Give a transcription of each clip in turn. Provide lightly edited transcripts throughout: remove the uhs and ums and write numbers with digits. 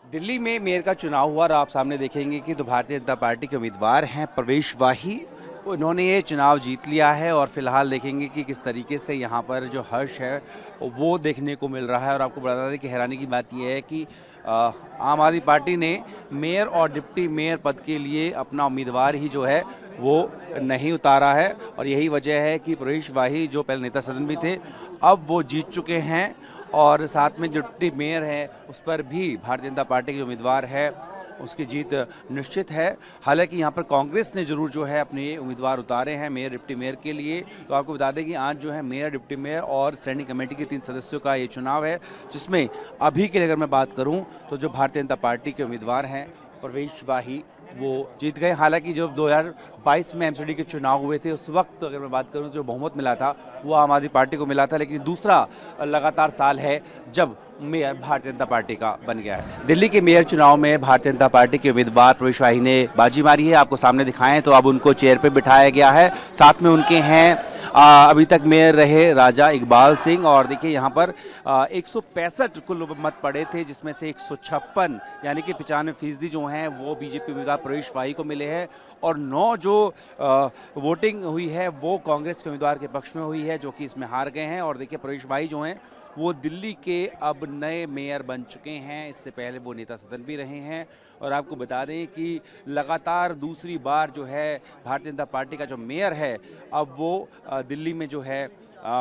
दिल्ली में मेयर का चुनाव हुआ और आप सामने देखेंगे कि तो भारतीय जनता पार्टी के उम्मीदवार हैं प्रवेश वाही। उन्होंने ये चुनाव जीत लिया है और फिलहाल देखेंगे कि किस तरीके से यहाँ पर जो हर्ष है वो देखने को मिल रहा है। और आपको बता दें कि हैरानी की बात यह है कि आम आदमी पार्टी ने मेयर और डिप्टी मेयर पद के लिए अपना उम्मीदवार ही जो है वो नहीं उतारा है। और यही वजह है कि प्रवेश वाही जो पहले नेता सदन भी थे अब वो जीत चुके हैं और साथ में जो डिप्टी मेयर है उस पर भी भारतीय जनता पार्टी के उम्मीदवार है उसकी जीत निश्चित है। हालांकि यहाँ पर कांग्रेस ने जरूर जो है अपने उम्मीदवार उतारे हैं मेयर डिप्टी मेयर के लिए। तो आपको बता दें कि आज जो है मेयर डिप्टी मेयर और स्टैंडिंग कमेटी के 3 सदस्यों का ये चुनाव है, जिसमें अभी के लिए अगर मैं बात करूँ तो जो भारतीय जनता पार्टी के उम्मीदवार हैं प्रवेश वाही वो जीत गए। हालांकि जब 2022 में एमसीडी के चुनाव हुए थे उस वक्त अगर मैं बात करूं जो बहुमत मिला था वो आम आदमी पार्टी को मिला था, लेकिन दूसरा लगातार साल है जब मेयर भारतीय जनता पार्टी का बन गया है। दिल्ली के मेयर चुनाव में भारतीय जनता पार्टी के उम्मीदवार प्रवेश वाही ने बाजी मारी है। आपको सामने दिखाएं तो अब उनको चेयर पे बिठाया गया है। साथ में उनके हैं अभी तक मेयर रहे राजा इकबाल सिंह। और देखिए यहाँ पर 165 कुल मत पड़े थे, जिसमें से 156 यानी कि 95% जो हैं वो बीजेपी उम्मीदवार प्रवेश वाही को मिले हैं और 9 जो वोटिंग हुई है वो कांग्रेस के उम्मीदवार के पक्ष में हुई है, जो कि इसमें हार गए हैं। और देखिए प्रवेश वाही जो हैं वो दिल्ली के अब नए मेयर बन चुके हैं। इससे पहले वो नेता सदन भी रहे हैं। और आपको बता दें कि लगातार दूसरी बार जो है भारतीय जनता पार्टी का जो मेयर है अब वो दिल्ली में जो है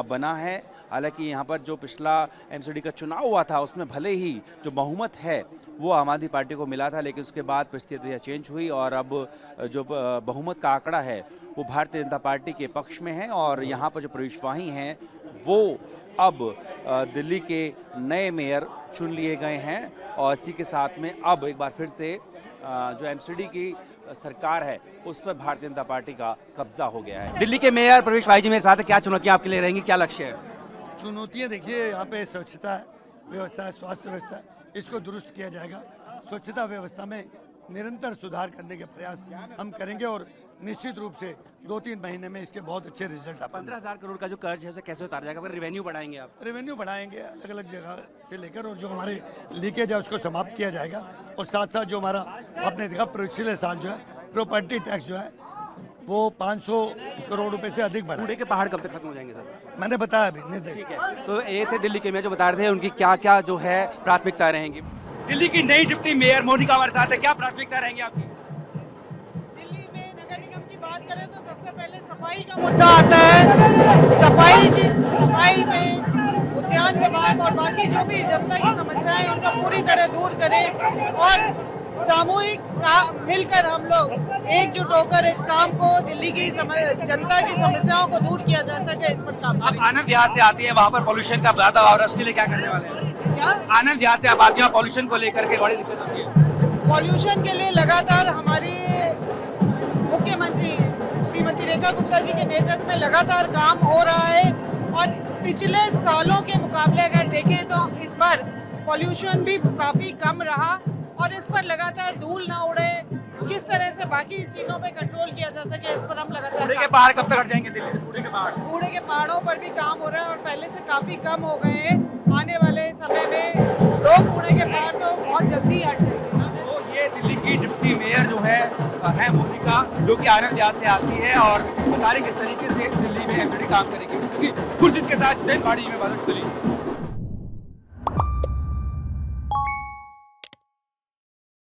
बना है। हालांकि यहाँ पर जो पिछला एमसीडी का चुनाव हुआ था उसमें भले ही जो बहुमत है वो आम आदमी पार्टी को मिला था, लेकिन उसके बाद परिस्थितियाँ चेंज हुई और अब जो बहुमत का आंकड़ा है वो भारतीय जनता पार्टी के पक्ष में है। और यहाँ पर जो प्रवेश वाही हैं वो अब दिल्ली के नए मेयर चुन लिए गए हैं। और इसी के साथ में अब एक बार फिर से जो एमसीडी की सरकार है उस पर भारतीय जनता पार्टी का कब्जा हो गया है। दिल्ली के मेयर प्रवेश वाही जी मेरे साथ है, क्या चुनौतियां आपके लिए रहेंगी, क्या लक्ष्य है? चुनौतियाँ देखिए, यहाँ पे स्वच्छता है, व्यवस्था है, स्वास्थ्य व्यवस्था है, इसको दुरुस्त किया जाएगा। स्वच्छता व्यवस्था में निरंतर सुधार करने के प्रयास हम करेंगे और निश्चित रूप से 2-3 महीने में इसके बहुत अच्छे रिजल्ट आ। 15,000 करोड़ का जो कर्ज है उसे कैसे उतारा जाएगा? अगर रेवेन्यू बढ़ाएंगे आप? रेवेन्यू बढ़ाएंगे अलग अलग जगह से लेकर, और जो हमारे लीकेज है उसको समाप्त किया जाएगा। और साथ साथ जो हमारा आपने देखा पिछले साल जो है प्रॉपर्टी टैक्स जो है वो 500 करोड़ रुपए से अधिक बढ़ा। कूड़े के पहाड़ कब तक खत्म हो जाएंगे सर? मैंने बताया अभी नहीं। ठीक है, तो ये थे दिल्ली के मेयर जो बता रहे थे उनकी क्या क्या जो है प्राथमिकता रहेंगी। दिल्ली की नई डिप्टी मेयर मोनिका हमारे साथ है, क्या प्राथमिकता रहेंगी आपकी? दिल्ली में नगर निगम की बात करें तो सबसे पहले सफाई का मुद्दा आता है। सफाई में उद्यान विभाग और बाकी जो भी जनता की समस्याएं हैं उनको पूरी तरह दूर करें और सामूहिक मिलकर हम लोग एकजुट होकर इस काम को दिल्ली की जनता की समस्याओं को दूर किया जा सके, इस पर काम करें। आनंद विहार से आती है, वहाँ पर पॉल्यूशन का ज्यादा हो रहा है, उसके लिए क्या करने वाले हैं? क्या आनंद विहार से आप आती हैं, पॉल्यूशन को लेकर के बड़ी दिक्कत होती है। पॉल्यूशन के लिए लगातार हमारी मुख्यमंत्री श्रीमती रेखा गुप्ता जी के नेतृत्व में लगातार काम हो रहा है। और पिछले सालों के मुकाबले अगर देखें तो इस बार पॉल्यूशन भी काफी कम रहा और इस पर लगातार धूल ना उड़े, किस तरह से बाकी चीजों पे कंट्रोल किया जा सके, इस पर हम लगातार। कूड़े के पहाड़ कब तक हट जाएंगे दिल्ली से? कूड़े के पहाड़ों पर भी काम हो रहा है और पहले से काफी कम हो गए हैं। आने वाले समय में 2 कूड़े के पहाड़ तो बहुत जल्दी हट जाएंगे। तो ये दिल्ली की डिप्टी मेयर जो है मोनिका, जो कि आनंद विहार से आती है और बता रही किस तरीके से दिल्ली में एमसीडी काम करेगी। खुर्शीद के साथ जय पाड़ी में दिल्ली।